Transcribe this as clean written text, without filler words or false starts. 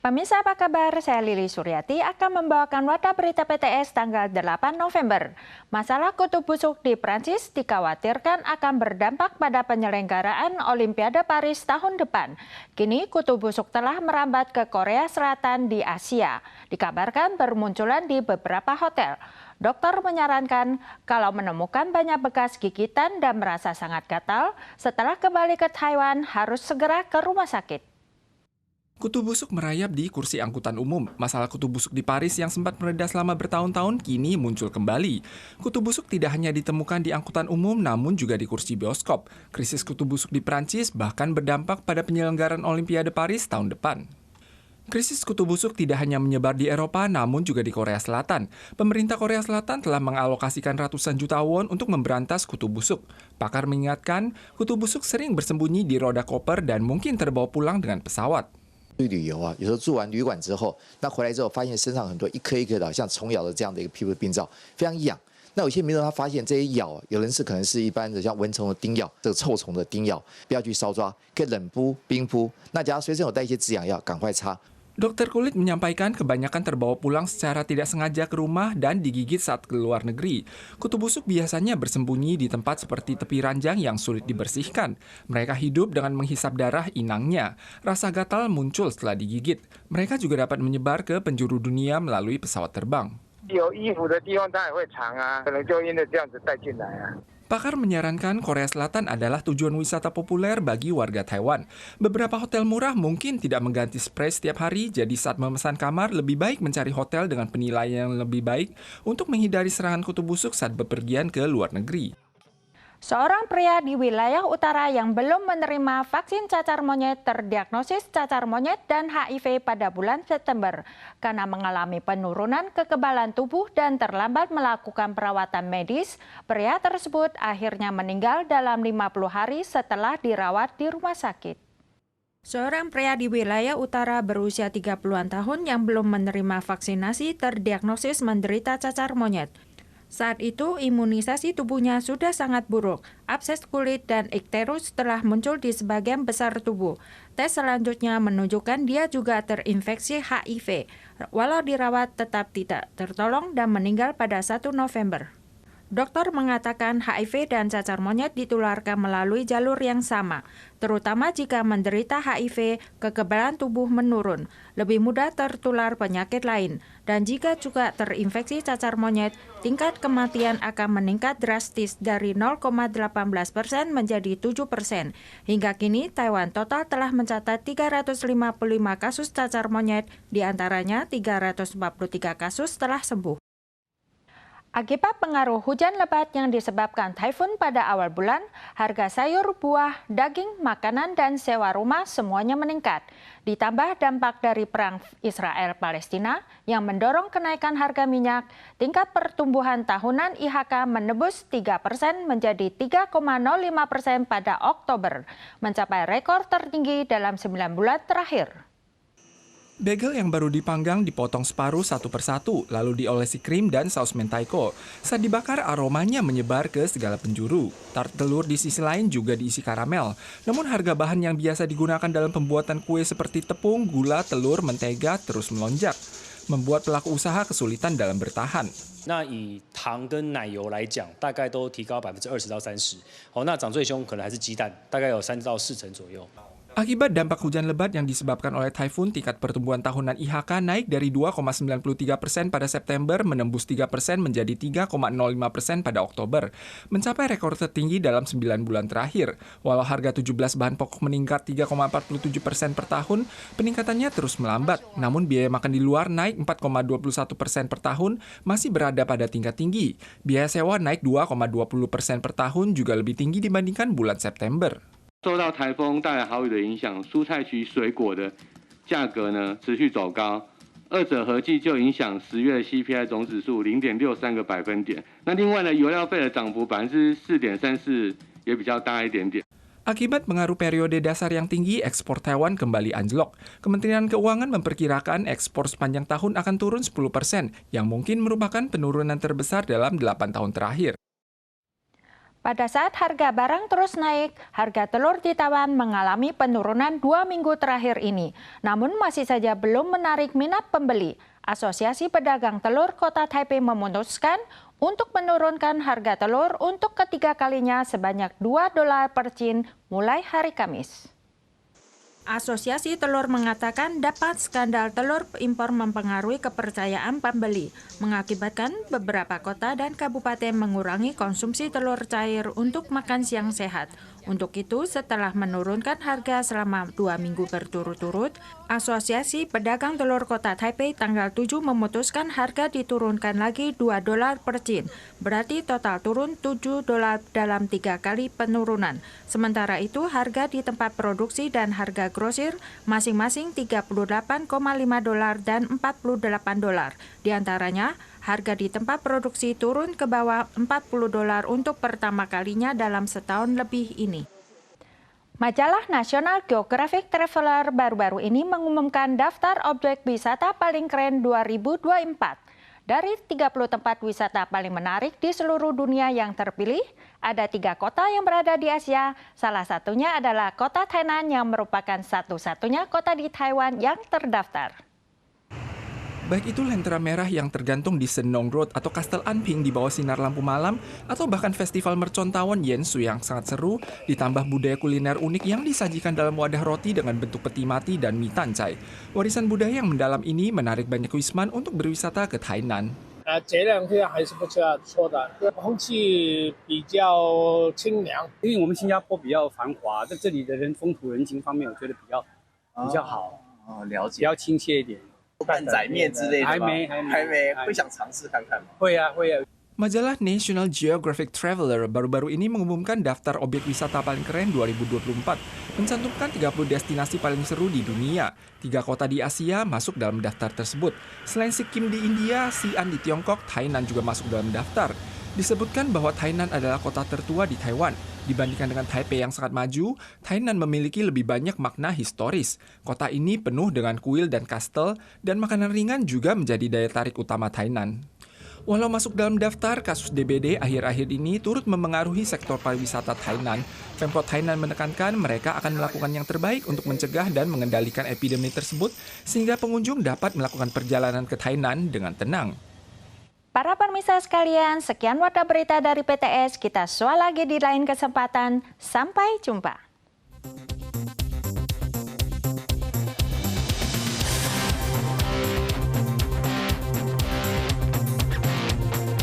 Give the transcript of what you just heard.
Pemirsa apa kabar? Saya Lili Suryati akan membawakan Warta Berita PTS tanggal 8 November. Masalah kutu busuk di Prancis dikhawatirkan akan berdampak pada penyelenggaraan Olimpiade Paris tahun depan. Kini kutu busuk telah merambat ke Korea Selatan di Asia. Dikabarkan bermunculan di beberapa hotel. Dokter menyarankan kalau menemukan banyak bekas gigitan dan merasa sangat gatal, setelah kembali ke Taiwan harus segera ke rumah sakit. Kutu busuk merayap di kursi angkutan umum. Masalah kutu busuk di Paris yang sempat mereda selama bertahun-tahun kini muncul kembali. Kutu busuk tidak hanya ditemukan di angkutan umum namun juga di kursi bioskop. Krisis kutu busuk di Prancis bahkan berdampak pada penyelenggaraan Olimpiade Paris tahun depan. Krisis kutu busuk tidak hanya menyebar di Eropa namun juga di Korea Selatan. Pemerintah Korea Selatan telah mengalokasikan ratusan juta won untuk memberantas kutu busuk. Pakar mengingatkan, kutu busuk sering bersembunyi di roda koper dan mungkin terbawa pulang dengan pesawat. 去旅游啊，有时候住完旅馆之后，那回来之后发现身上很多一颗一颗的，好像虫咬的这样的一个皮肤病灶，非常痒。那有些民众他发现这些咬，有人是可能是一般的像蚊虫的叮咬，这个臭虫的叮咬，不要去搔抓，可以冷敷、冰敷。那假如随身有带一些止痒药，赶快擦。 Dokter kulit menyampaikan kebanyakan terbawa pulang secara tidak sengaja ke rumah dan digigit saat ke luar negeri. Kutu busuk biasanya bersembunyi di tempat seperti tepi ranjang yang sulit dibersihkan. Mereka hidup dengan menghisap darah inangnya. Rasa gatal muncul setelah digigit. Mereka juga dapat menyebar ke penjuru dunia melalui pesawat terbang. 有衣服的地方它也会藏啊，可能就因为这样子带进来啊。 Pakar menyarankan Korea Selatan adalah tujuan wisata populer bagi warga Taiwan. Beberapa hotel murah mungkin tidak mengganti spray setiap hari, jadi saat memesan kamar lebih baik mencari hotel dengan penilaian yang lebih baik untuk menghindari serangan kutu busuk saat bepergian ke luar negeri. Seorang pria di wilayah utara yang belum menerima vaksin cacar monyet terdiagnosis cacar monyet dan HIV pada bulan September. Karena mengalami penurunan kekebalan tubuh dan terlambat melakukan perawatan medis, pria tersebut akhirnya meninggal dalam 50 hari setelah dirawat di rumah sakit. Seorang pria di wilayah utara berusia 30-an tahun yang belum menerima vaksinasi terdiagnosis menderita cacar monyet. Saat itu, imunisasi tubuhnya sudah sangat buruk. Abses kulit dan ikterus telah muncul di sebagian besar tubuh. Tes selanjutnya menunjukkan dia juga terinfeksi HIV. Walau dirawat, tetap tidak tertolong dan meninggal pada 1 November. Dokter mengatakan HIV dan cacar monyet ditularkan melalui jalur yang sama, terutama jika menderita HIV, kekebalan tubuh menurun, lebih mudah tertular penyakit lain, dan jika juga terinfeksi cacar monyet, tingkat kematian akan meningkat drastis dari 0,18% menjadi 7%. Hingga kini, Taiwan total telah mencatat 355 kasus cacar monyet, diantaranya 343 kasus telah sembuh. Akibat pengaruh hujan lebat yang disebabkan taifun pada awal bulan, harga sayur, buah, daging, makanan, dan sewa rumah semuanya meningkat. Ditambah dampak dari perang Israel-Palestina yang mendorong kenaikan harga minyak, tingkat pertumbuhan tahunan IHK menembus 3% menjadi 3,05% pada Oktober, mencapai rekor tertinggi dalam 9 bulan terakhir. Bagel yang baru dipanggang dipotong separuh satu persatu, lalu diolesi krim dan saus mentaiko. Saat dibakar, aromanya menyebar ke segala penjuru. Tart telur di sisi lain juga diisi karamel. Namun harga bahan yang biasa digunakan dalam pembuatan kue seperti tepung, gula, telur, mentega terus melonjak, membuat pelaku usaha kesulitan dalam bertahan. 那以糖跟奶油来讲，大概都提高20%到30%。那涨最凶可能还是鸡蛋，大概有3到4成左右。 Akibat dampak hujan lebat yang disebabkan oleh taifun, tingkat pertumbuhan tahunan IHK naik dari 2,93% pada September menembus 3% menjadi 3,05% pada Oktober, mencapai rekor tertinggi dalam 9 bulan terakhir. Walau harga 17 bahan pokok meningkat 3,47% per tahun, peningkatannya terus melambat. Namun biaya makan di luar naik 4,21% per tahun, masih berada pada tingkat tinggi. Biaya sewa naik 2,20% per tahun, juga lebih tinggi dibandingkan bulan September. 受到台风带来豪雨的影响，蔬菜及水果的价格呢持续走高，二者合计就影响10月 CPI 总指数0.63个百分点。那另外呢，油料费的涨幅4.34%也比较大一点点。 Akibat pengaruh periode dasar yang tinggi, ekspor Taiwan kembali anjlok. Kementerian Keuangan memperkirakan ekspor sepanjang tahun akan turun 10%, yang mungkin merupakan penurunan terbesar dalam 8 tahun terakhir. Pada saat harga barang terus naik, harga telur di Taiwan mengalami penurunan 2 minggu terakhir ini. Namun masih saja belum menarik minat pembeli. Asosiasi Pedagang Telur Kota Taipei memutuskan untuk menurunkan harga telur untuk ketiga kalinya sebanyak $2 per cin mulai hari Kamis. Asosiasi Telur mengatakan dapat skandal telur impor mempengaruhi kepercayaan pembeli, mengakibatkan beberapa kota dan kabupaten mengurangi konsumsi telur cair untuk makan siang sehat. Untuk itu, setelah menurunkan harga selama 2 minggu berturut-turut, Asosiasi Pedagang Telur Kota Taipei tanggal 7 memutuskan harga diturunkan lagi $2 per cin. Berarti total turun $7 dalam 3 kali penurunan. Sementara itu, harga di tempat produksi dan harga grosir masing-masing $38,5 dan $48. Di antaranya, harga di tempat produksi turun ke bawah $40 untuk pertama kalinya dalam setahun lebih ini. Majalah National Geographic Traveler baru-baru ini mengumumkan daftar objek wisata paling keren 2024. Dari 30 tempat wisata paling menarik di seluruh dunia yang terpilih, ada 3 kota yang berada di Asia. Salah satunya adalah kota Tainan yang merupakan satu-satunya kota di Taiwan yang terdaftar. Baik itu lentera merah yang tergantung di Senong Road atau Kastel Anping di bawah sinar lampu malam, atau bahkan festival mercon tawon Yensu yang sangat seru, ditambah budaya kuliner unik yang disajikan dalam wadah roti dengan bentuk peti mati dan mie tancai. Warisan budaya yang mendalam ini menarik banyak wisman untuk berwisata ke Tainan. 这2天还是不错的，空气比较清凉。因为我们新加坡比较繁华，在这里的人风土人情方面，我觉得比较好，了解。比较亲切一点。蛋仔面之类的吗？还没，会想尝试看看吗？会啊。Majalah National Geographic Traveler baru-baru ini mengumumkan daftar objek wisata paling keren 2024, mencantumkan 30 destinasi paling seru di dunia. 3 kota di Asia masuk dalam daftar tersebut. Selain Sikkim di India, Xi'an di Tiongkok, Tainan juga masuk dalam daftar. Disebutkan bahwa Tainan adalah kota tertua di Taiwan. Dibandingkan dengan Taipei yang sangat maju, Tainan memiliki lebih banyak makna historis. Kota ini penuh dengan kuil dan kastel, dan makanan ringan juga menjadi daya tarik utama Tainan. Walau masuk dalam daftar, kasus DBD akhir-akhir ini turut memengaruhi sektor pariwisata Tainan. Pemkot Tainan menekankan mereka akan melakukan yang terbaik untuk mencegah dan mengendalikan epidemi tersebut, sehingga pengunjung dapat melakukan perjalanan ke Tainan dengan tenang. Para pemirsa sekalian, sekian warta berita dari PTS. Kita soal lagi di lain kesempatan. Sampai jumpa.